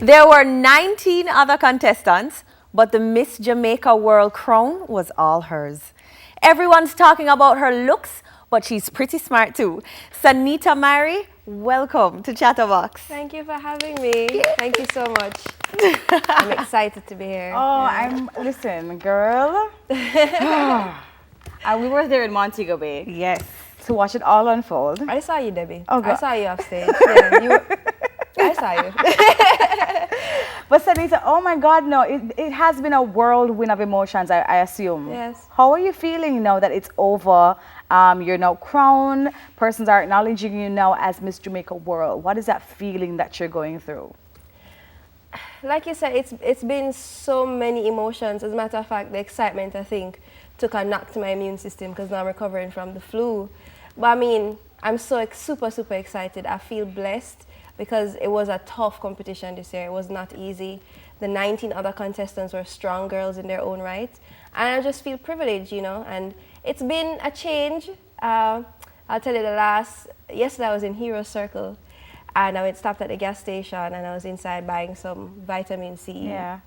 There were 19 other contestants, but the Miss Jamaica World crown was all hers. Everyone's talking about her looks, but she's pretty smart too. Sanneta Myrie, welcome to Chatterbox. Thank you for having me. Thank you so much. I'm excited to be here. Listen, girl. We were there in Montego Bay. Yes. To watch it all unfold. I saw you, Debbie. Oh, God. I saw you off stage. Yeah, I saw you. But Sanneta, oh my God, no, it has been a whirlwind of emotions, I assume. Yes. How are you feeling now that it's over? You're now crowned. Persons are acknowledging you now as Miss Jamaica World. What is that feeling that you're going through? Like you said, it's been so many emotions. As a matter of fact, the excitement, I think, took a knock to my immune system because now I'm recovering from the flu. But I mean, I'm so super, super excited. I feel blessed because it was a tough competition this year. It was not easy. The 19 other contestants were strong girls in their own right. And I just feel privileged, you know, and it's been a change. I'll tell you yesterday I was in Hero Circle and I stopped at the gas station and I was inside buying some vitamin C. Yeah.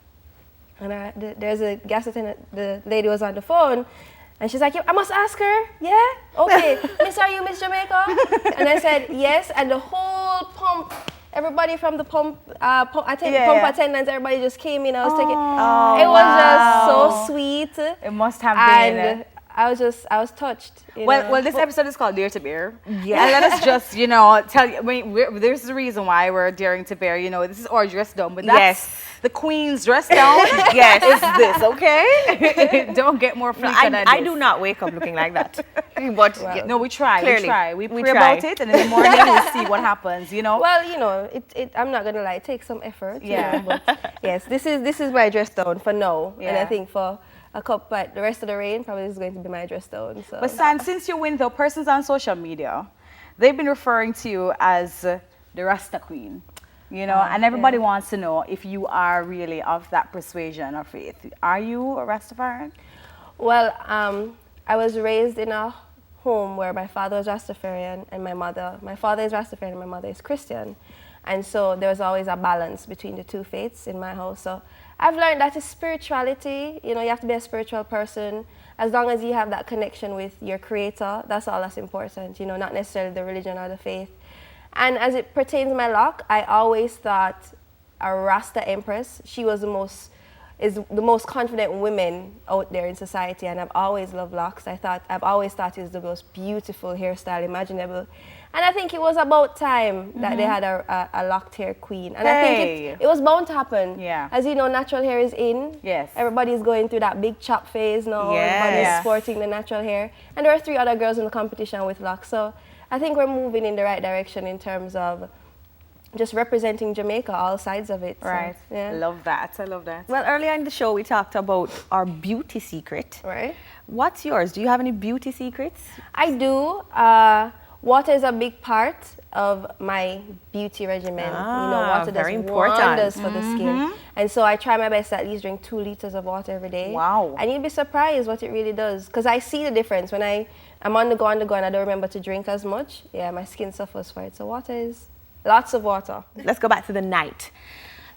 And there's a gas attendant, the lady was on the phone, and she's like, I must ask her, yeah? Okay, Miss, are you Miss Jamaica? And I said, yes, and the whole pump, everybody from the pump attendants, everybody just came in, I was taking, it was just so sweet. It must have been. And I was touched. Well, this episode is called Dare to Bear. Yeah. And let us just, you know, tell you, there's a reason why we're daring to bear, you know, this is our dress down, but that's the queen's dress down. Yes. It's this, okay? Don't get more freaky than this. I do not wake up looking like that. But well, no, we try. We pray try about it, and in the morning we'll see what happens, you know? Well, you know, I'm not going to lie, it takes some effort. Yeah. You know, but yes, this is my dress down for now. Yeah. And I think for but the rest of the rain probably is going to be my dress down. So. But San, since you win, though, persons on social media, they've been referring to you as the Rasta Queen, you know, and everybody wants to know if you are really of that persuasion or faith. Are you a Rastafarian? Well, I was raised in a home where my father was Rastafarian and my father is Rastafarian and my mother is Christian. And so there was always a balance between the two faiths in my house. So I've learned that is spirituality. You know, you have to be a spiritual person. As long as you have that connection with your creator, that's all that's important, you know, not necessarily the religion or the faith. And as it pertains to my lock, I always thought a Rasta Empress, she was the most confident women out there in society, and I've always loved locks. I've always thought it was the most beautiful hairstyle imaginable. And I think it was about time that they had a locked hair queen. And I think it was bound to happen. Yeah. As you know, natural hair is in. Yes. Everybody's going through that big chop phase now. Yes. Everybody's sporting the natural hair. And there are 3 other girls in the competition with locks. So I think we're moving in the right direction in terms of just representing Jamaica, all sides of it. Right. So, yeah. Love that. I love that. well, earlier in the show, we talked about our beauty secret. Right. What's yours? Do you have any beauty secrets? I do. Water is a big part of my beauty regimen. You know, water does very important. wonders for the skin. And so I try my best to at least drink 2 liters of water every day. Wow. And you'd be surprised what it really does. Because I see the difference. When I'm on the go and I don't remember to drink as much, yeah, my skin suffers for it. So water is lots of water. Let's go back to the night.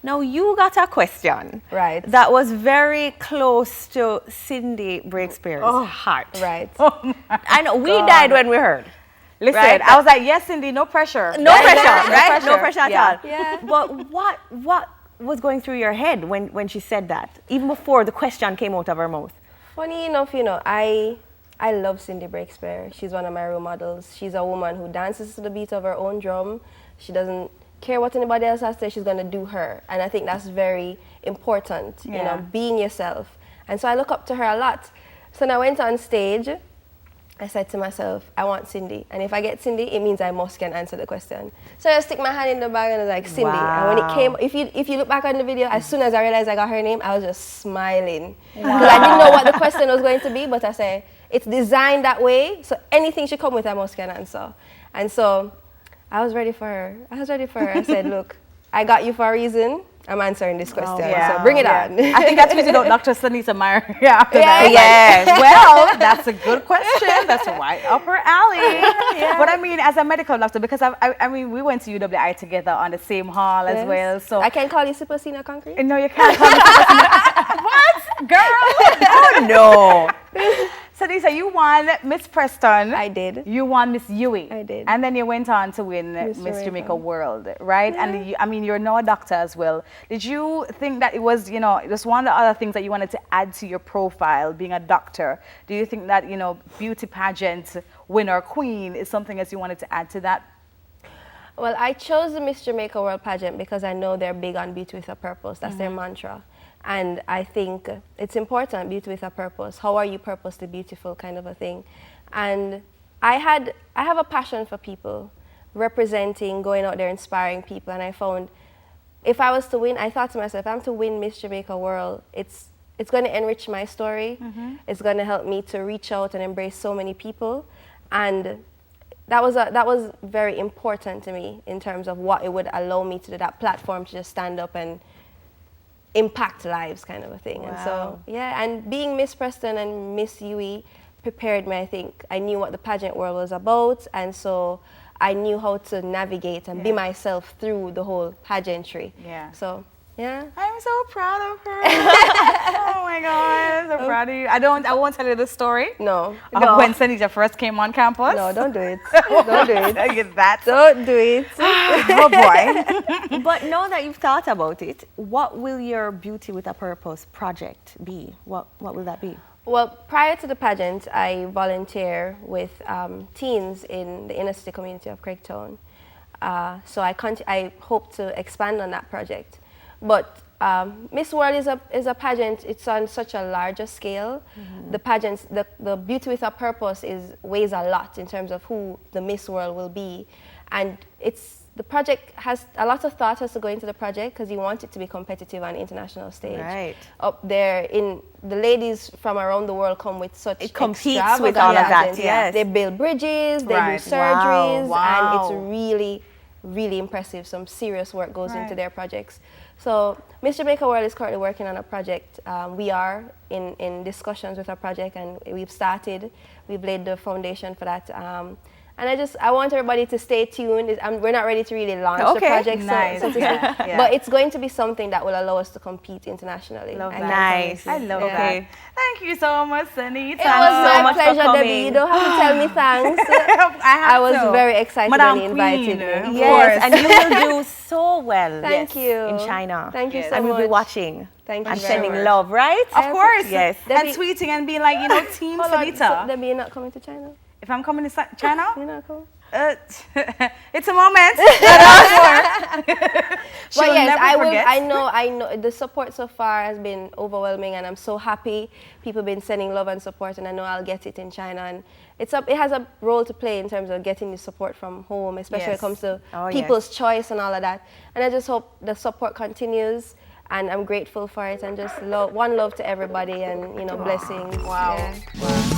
Now, you got a question. Right. That was very close to Cindy Breakspeare's heart. Right. I know, we died when we heard. Listen, Right? I was like, yes, Cindy, no pressure. No pressure, right? pressure. No pressure at Yeah. all. Yeah. But what was going through your head when she said that, even before the question came out of her mouth? Funny enough, you know, I love Cindy Breakspeare. She's one of my role models. She's a woman who dances to the beat of her own drum. She doesn't care what anybody else has to say. She's going to do her. And I think that's very important, you know, being yourself. And so I look up to her a lot. So when I went on stage, I said to myself, I want Cindy. And if I get Cindy, it means I must can answer the question. So I stick my hand in the bag and I was like, Cindy. Wow. And when it came, if you look back on the video, as soon as I realized I got her name, I was just smiling. Because I didn't know what the question was going to be, but I said, it's designed that way, so anything she come with, I must can answer. And so I was ready for her. I said, look, I got you for a reason. I'm answering this question. Yeah. So bring it on. I think I tweeted out Dr.Sanneta Myrie after Yeah. that. Yes. Well, that's a good question. That's right up her alley. Yeah. But I mean, as a medical doctor, because I mean, we went to UWI together on the same hall as well. So I can call you Super Senior Concrete? no, you can't call me what? Girl? Oh, no. So Lisa, you won Miss Preston. I did. You won Miss Yui. I did. And then you went on to win Miss Jamaica World, right? Yeah. And I mean, you're now a doctor as well. Did you think that it was, you know, it was one of the other things that you wanted to add to your profile, being a doctor? Do you think that, you know, beauty pageant winner, queen is something else you wanted to add to that? Well, I chose the Miss Jamaica World pageant because I know they're big on beauty with a purpose. That's their mantra. And I think it's important, beauty with a purpose. How are you purposely beautiful, kind of a thing. And I have a passion for people, representing, going out there, inspiring people. And I found if I was to win, I thought to myself, if I'm to win Miss Jamaica World, it's going to enrich my story. It's going to help me to reach out and embrace so many people. And that was very important to me in terms of what it would allow me to do, that platform to just stand up and impact lives, kind of a thing. Wow. And so, yeah, and being Miss Preston and Miss UE prepared me, I think. I knew what the pageant world was about, and so I knew how to navigate and be myself through the whole pageantry. Yeah. So, yeah. I'm so proud of her. Oh my God, I'm so proud of you. I won't tell you the story. No. When Sanneta first came on campus. No, don't do it. Don't do it. I get that. Don't do it. Oh boy. But now that you've thought about it, what will your Beauty with a Purpose project be? What will that be? Well, prior to the pageant, I volunteer with teens in the inner city community of Craigtown. So I hope to expand on that project. But Miss World is a pageant. It's on such a larger scale. The pageants, the Beauty with a Purpose weighs a lot in terms of who the Miss World will be, and the project has a lot of thought has to go into the project because you want it to be competitive on international stage. Right. Up there, the ladies from around the world come with such it competes with all of that. Yes. They build bridges, they do surgeries, and it's really, really impressive. Some serious work goes into their projects. So Miss Jamaica World is currently working on a project. We are in discussions with a project, and we've laid the foundation for that. And I want everybody to stay tuned. We're not ready to really launch the project, nice. But it's going to be something that will allow us to compete internationally. Love that. Nice. I love that. Thank you so much, Sanneta. It was my pleasure, Debbie. You don't have to tell me thanks. I was very excited when you invited me. Yes, and you will do so well. Thank you. In China. Thank you so much. And we'll be watching. Thank you and very sending much. love, right? Of course. Yes. And tweeting and being like, you know, Team Sanneta. So, Debbie, you're not coming to China? If I'm coming to China? You're not coming? It's a moment. But yes, I know the support so far has been overwhelming, and I'm so happy. People have been sending love and support, and I know I'll get it in China. And it has a role to play in terms of getting the support from home, especially when it comes to people's choice and all of that. And I just hope the support continues, and I'm grateful for it, and just love to everybody, and blessings. Wow. Yeah.